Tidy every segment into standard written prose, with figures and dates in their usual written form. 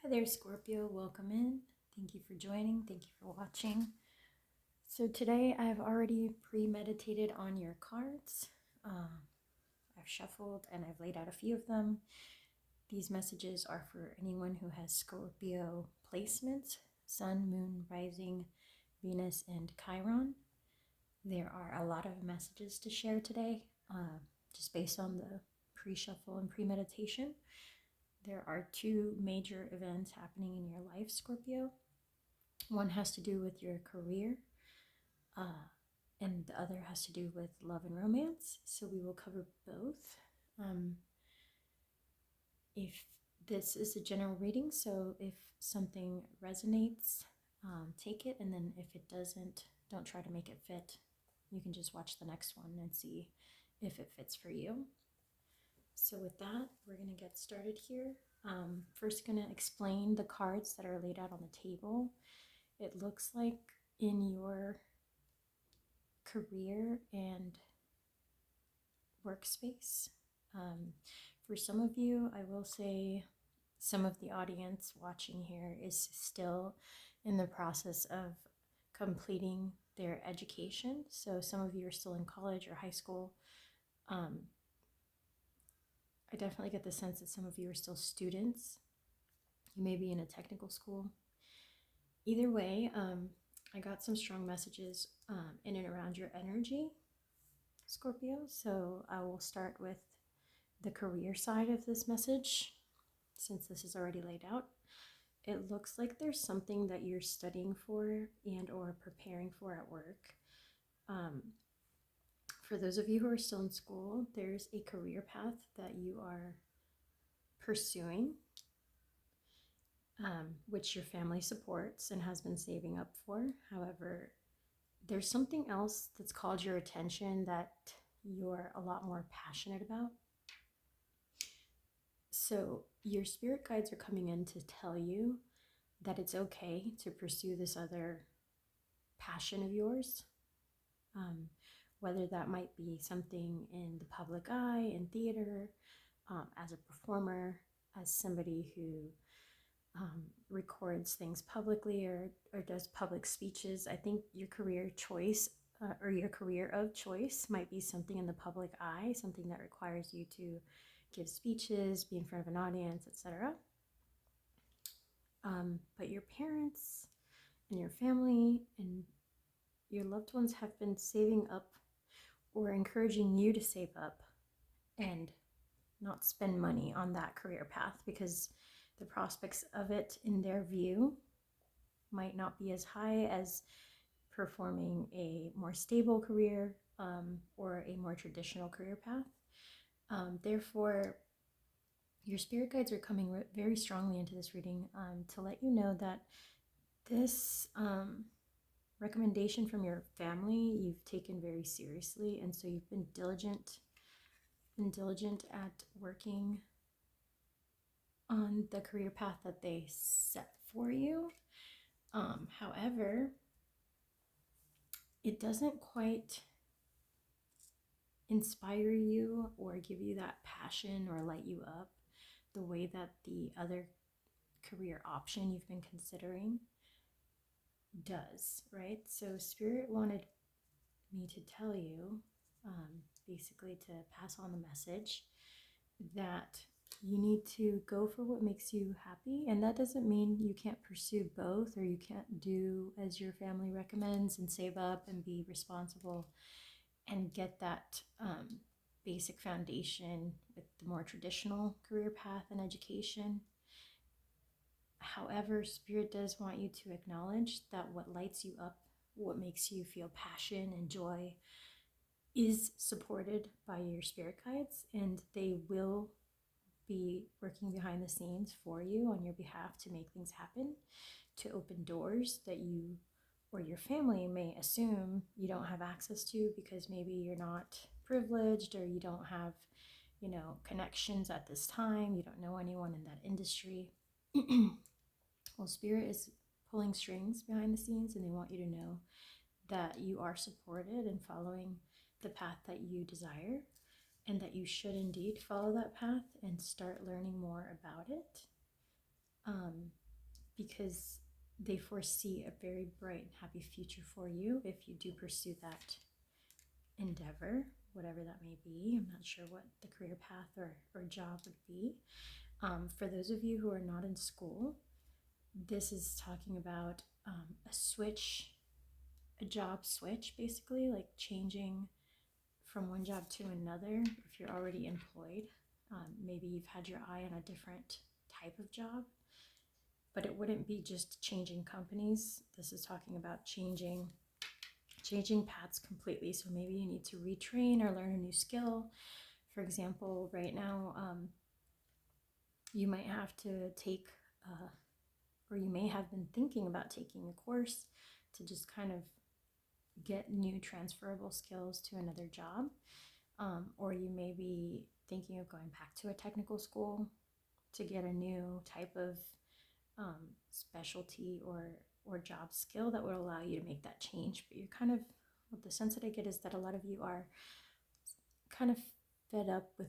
Hi there, Scorpio. Welcome in. Thank you for joining. Thank you for watching. So today I've already premeditated on your cards. I've shuffled and I've laid out a few of them. These messages are for anyone who has Scorpio placements, Sun, Moon, Rising, Venus, and Chiron. There are a lot of messages to share today, just based on the pre-shuffle and premeditation. There are two major events happening in your life, Scorpio. One has to do with your career, and the other has to do with love and romance. So we will cover both. If this is a general reading, so if something resonates, take it, and then if it doesn't, don't try to make it fit. You can just watch the next one and see if it fits for you. So with that, we're going to get started here. First, going to explain the cards that are laid out on the table. It looks like in your career and workspace. For some of you, I will say some of the audience watching here is still in the process of completing their education. So some of you are still in college or high school. I definitely get the sense that some of you are still students. You may be in a technical school. Either way, I got some strong messages in and around your energy, Scorpio. So I will start with the career side of this message, since this is already laid out. It looks like there's something that you're studying for and or preparing for at work. For those of you who are still in school, there's a career path that you are pursuing, which your family supports and has been saving up for. However, there's something else that's called your attention that you're a lot more passionate about. So your spirit guides are coming in to tell you that it's okay to pursue this other passion of yours. Whether that might be something in the public eye, in theater, as a performer, as somebody who records things publicly or does public speeches. I think your career choice or your career of choice might be something in the public eye, something that requires you to give speeches, be in front of an audience, etc. But your parents and your family and your loved ones have been saving up or encouraging you to save up and not spend money on that career path because the prospects of it in their view might not be as high as performing a more stable career or a more traditional career path. Therefore, your spirit guides are coming very strongly into this reading to let you know that this recommendation from your family you've taken very seriously, and so you've been diligent at working on the career path that they set for you. However, it doesn't quite inspire you or give you that passion or light you up the way that the other career option you've been considering does, right? So Spirit wanted me to tell you, basically to pass on the message that you need to go for what makes you happy. And that doesn't mean you can't pursue both or you can't do as your family recommends and save up and be responsible and get that basic foundation with the more traditional career path and education. However, Spirit does want you to acknowledge that what lights you up, what makes you feel passion and joy, is supported by your spirit guides, and they will be working behind the scenes for you on your behalf to make things happen, to open doors that you or your family may assume you don't have access to because maybe you're not privileged or you don't have, connections at this time, you don't know anyone in that industry. Well, Spirit is pulling strings behind the scenes, and they want you to know that you are supported in following the path that you desire, and that you should indeed follow that path and start learning more about it. because they foresee a very bright and happy future for you if you do pursue that endeavor, whatever that may be. I'm not sure what the career path or job would be. For those of you who are not in school, this is talking about a switch, a job switch, basically, like changing from one job to another. If you're already employed, maybe you've had your eye on a different type of job, but it wouldn't be just changing companies. This is talking about changing paths completely. So maybe you need to retrain or learn a new skill. For example, right now, you might have to take, or you may have been thinking about taking a course to just kind of get new transferable skills to another job. Or you may be thinking of going back to a technical school to get a new type of specialty or job skill that would allow you to make that change. But you're kind of, what the sense that I get is that a lot of you are kind of fed up with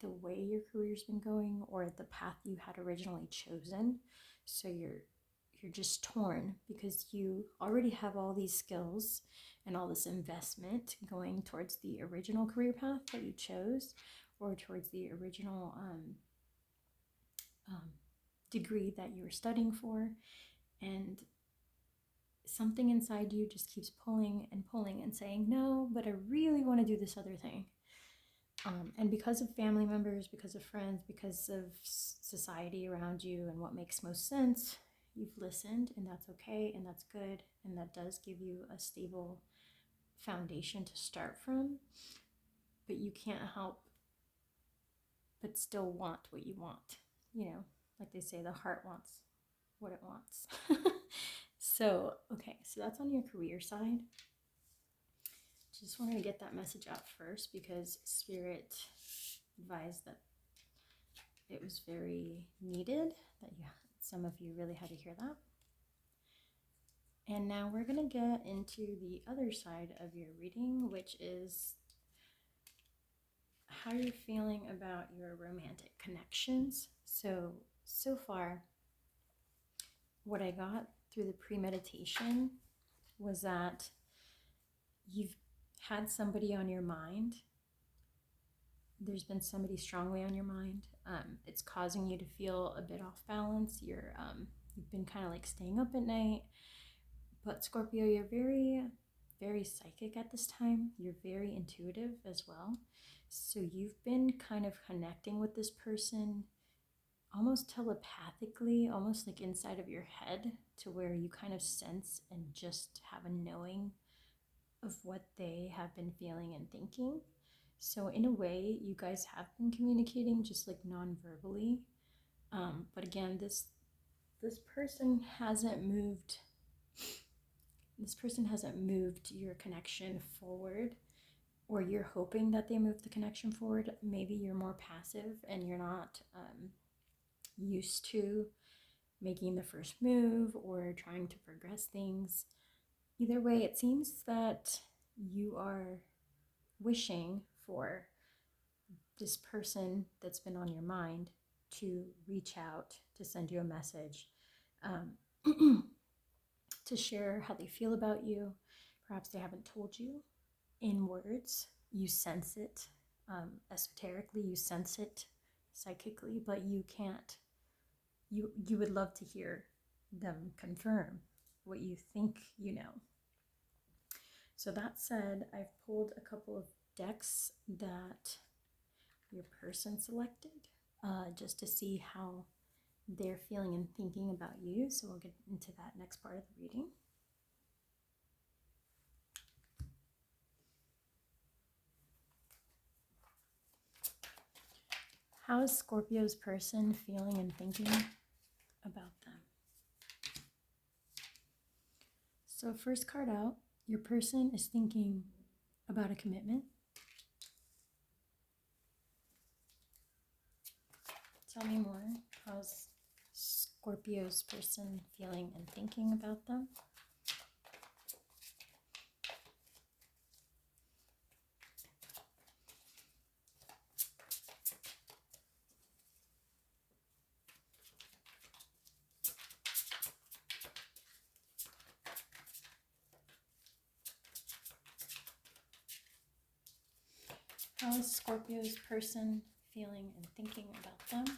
the way your career's been going or the path you had originally chosen. So you're just torn because you already have all these skills and all this investment going towards the original career path that you chose, or towards the original degree that you were studying for, and something inside you just keeps pulling and saying, no, but I really want to do this other thing. And because of family members, because of friends, because of society around you and what makes most sense, you've listened, and that's okay, and that's good, and that does give you a stable foundation to start from. But you can't help but still want what you want. You know, like they say, the heart wants what it wants. So, okay, so that's on your career side. Just wanted to get that message out first because Spirit advised that it was very needed, that some of you really had to hear that. And now we're going to get into the other side of your reading, which is how you're feeling about your romantic connections. So far, what I got through the premeditation was that you've had somebody on your mind. There's been somebody strongly on your mind. It's causing you to feel a bit off balance. You've been kind of like staying up at night. But Scorpio, you're very, very psychic at this time. You're very intuitive as well. So you've been kind of connecting with this person almost telepathically, almost like inside of your head, to where you kind of sense and just have a knowing of what they have been feeling and thinking. So in a way, you guys have been communicating just like non-verbally. But again, this person hasn't moved. This person hasn't moved your connection forward, or you're hoping that they move the connection forward. Maybe you're more passive and you're not used to making the first move or trying to progress things. Either way, it seems that you are wishing for this person that's been on your mind to reach out, to send you a message, to share how they feel about you. Perhaps they haven't told you in words. You sense it esoterically, you sense it psychically, but you can't. You would love to hear them confirm what you think you know. So that said, I've pulled a couple of decks that your person selected just to see how they're feeling and thinking about you. So we'll get into that next part of the reading. How is Scorpio's person feeling and thinking about them? So first card out, your person is thinking about a commitment. Tell me more. How's Scorpio's person feeling and thinking about them? How is Scorpio's person feeling and thinking about them?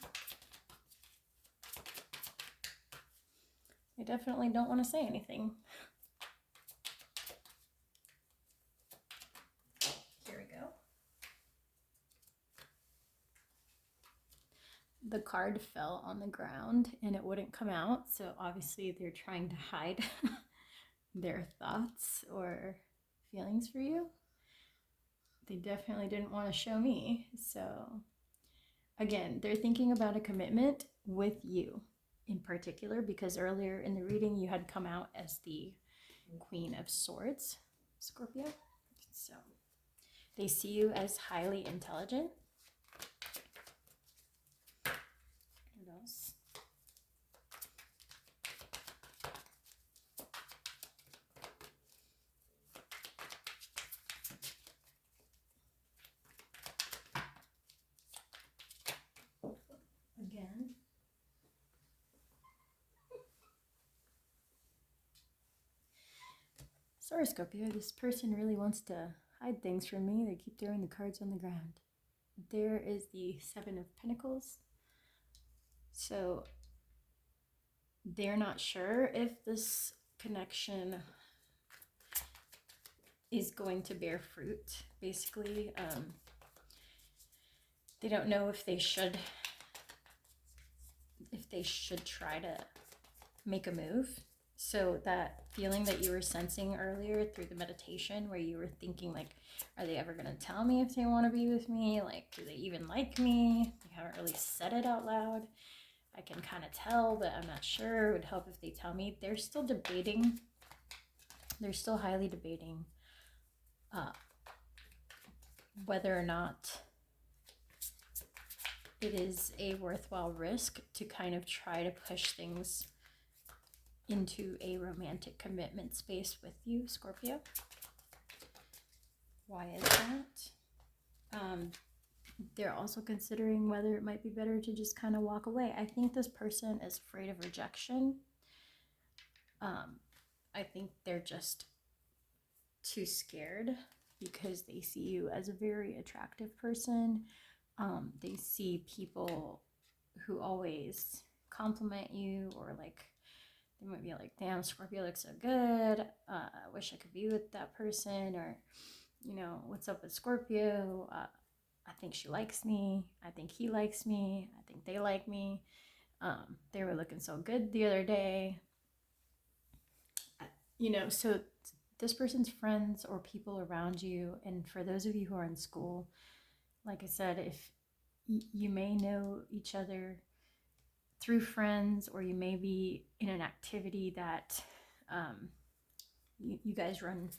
They definitely don't want to say anything. Here we go. The card fell on the ground and it wouldn't come out, so obviously they're trying to hide their thoughts or feelings for you. They definitely didn't want to show me. So again, they're thinking about a commitment with you in particular, because earlier in the reading you had come out as the Queen of Swords, Scorpio. So they see you as highly intelligent. What else? Again. Sorry, Scorpio, this person really wants to hide things from me. They keep throwing the cards on the ground. There is the Seven of Pentacles. So they're not sure if this connection is going to bear fruit, basically. They don't know if they should try to make a move. So that feeling that you were sensing earlier through the meditation, where you were thinking like, are they ever going to tell me if they want to be with me? Like, do they even like me? They haven't really said it out loud. I can kind of tell, but I'm not sure. It would help if they tell me. They're still debating. They're still highly debating whether or not it is a worthwhile risk to kind of try to push things into a romantic commitment space with you, Scorpio. Why is that? They're also considering whether it might be better to just kind of walk away. I think this person is afraid of rejection. I think they're just too scared because they see you as a very attractive person. They see people who always compliment you, or like they might be like, damn, Scorpio looks so good. I wish I could be with that person. Or, you know, what's up with Scorpio? I think she likes me. I think he likes me. I think they like me. They were looking so good the other day. You know, so this person's friends or people around you, and for those of you who are in school, like I said, if you may know each other through friends, or you may be in an activity that you guys run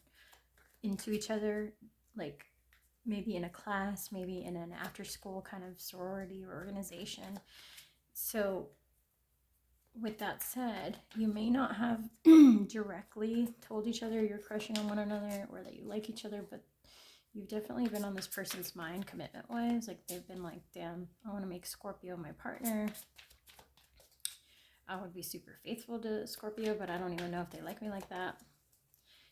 into each other, like maybe in a class, maybe in an after school kind of sorority or organization. So with that said, you may not have directly told each other you're crushing on one another or that you like each other, but you've definitely been on this person's mind commitment wise. Like they've been like, damn, I want to make Scorpio my partner. I would be super faithful to Scorpio, but I don't even know if they like me like that.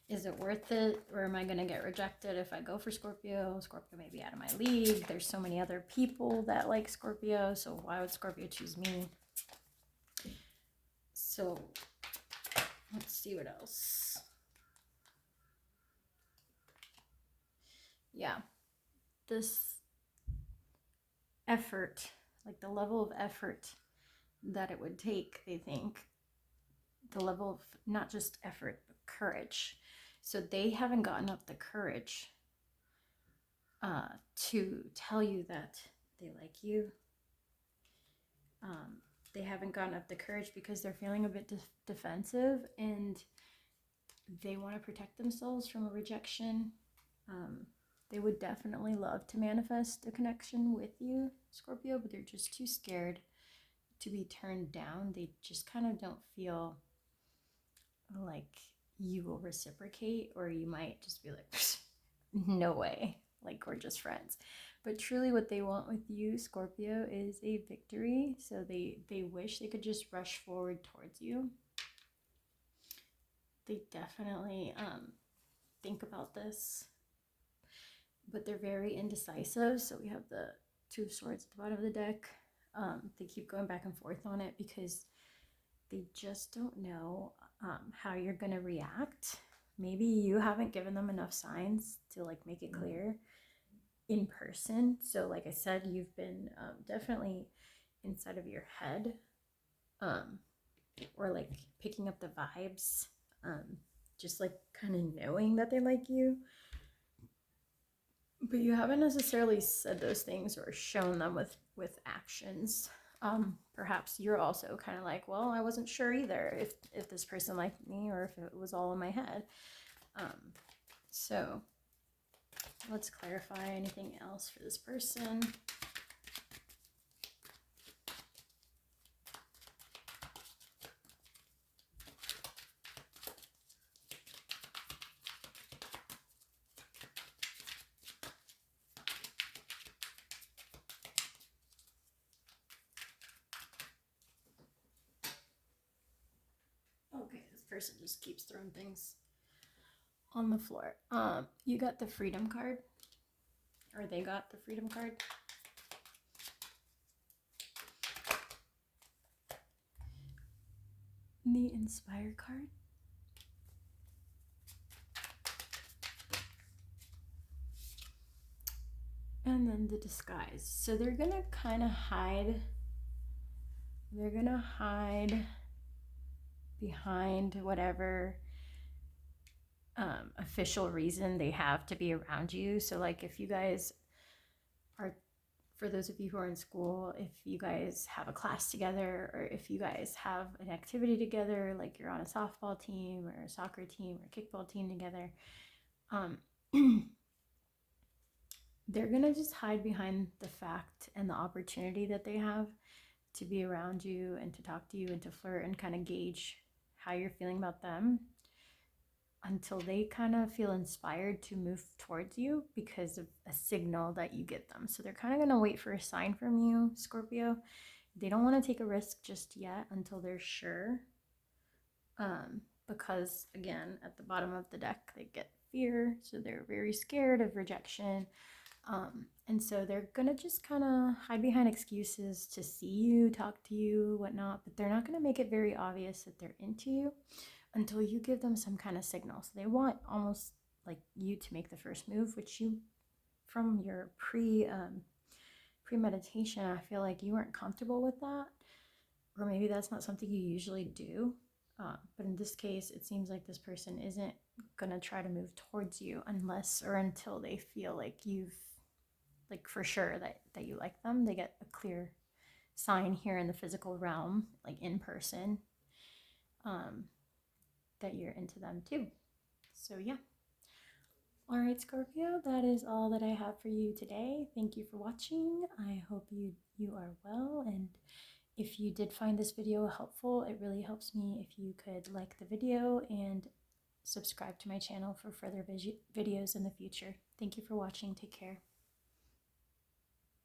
Is it worth it, or am I going to get rejected if I go for Scorpio? Scorpio may be out of my league. There's so many other people that like Scorpio, so why would Scorpio choose me? So let's see what else. Yeah, this effort, like the level of effort that it would take, they think, the level of not just effort, but courage. So they haven't gotten up the courage to tell you that they like you. They haven't gotten up the courage because they're feeling a bit defensive, and they want to protect themselves from a rejection. They would definitely love to manifest a connection with you, Scorpio, but they're just too scared to be turned down. They just kind of don't feel like you will reciprocate, or you might just be like, no way, like we're just friends. But truly what they want with you, Scorpio, is a victory. So they wish they could just rush forward towards you. They definitely think about this. but they're very indecisive. So we have the Two of Swords at the bottom of the deck. They keep going back and forth on it because they just don't know how you're going to react. Maybe you haven't given them enough signs to like make it clear in person. So like I said, you've been definitely inside of your head, or like picking up the vibes, just like kind of knowing that they like you, but you haven't necessarily said those things or shown them with actions. Perhaps you're also kind of like, well, I wasn't sure either if this person liked me or if it was all in my head. So let's clarify anything else for this person. Okay, this person just keeps throwing things on the floor. You got the Freedom card, or they got the Freedom card. The Inspire card. And then the Disguise. So they're gonna kind of hide. They're gonna hide behind whatever official reason they have to be around you. So like if you guys are, for those of you who are in school, if you guys have a class together, or if you guys have an activity together, like you're on a softball team or a soccer team or a kickball team together, they're gonna just hide behind the fact and the opportunity that they have to be around you and to talk to you and to flirt and kind of gauge how you're feeling about them, until they kind of feel inspired to move towards you because of a signal that you get them. So they're kind of going to wait for a sign from you, Scorpio. They don't want to take a risk just yet until they're sure. Because again, at the bottom of the deck, they get fear. So they're very scared of rejection. And so they're going to just kind of hide behind excuses to see you, talk to you, whatnot. But they're not going to make it very obvious that they're into you until you give them some kind of signal. So they want almost like you to make the first move, which you, from your premeditation, I feel like you weren't comfortable with that, or maybe that's not something you usually do. But in this case, it seems like this person isn't gonna try to move towards you unless or until they feel like you've, like for sure that you like them. They get a clear sign here in the physical realm, like in person, that you're into them too. So yeah. All right, Scorpio, that is all that I have for you today. Thank you for watching. I hope you are well, and if you did find this video helpful, it really helps me if you could like the video and subscribe to my channel for further videos in the future. Thank you for watching. Take care.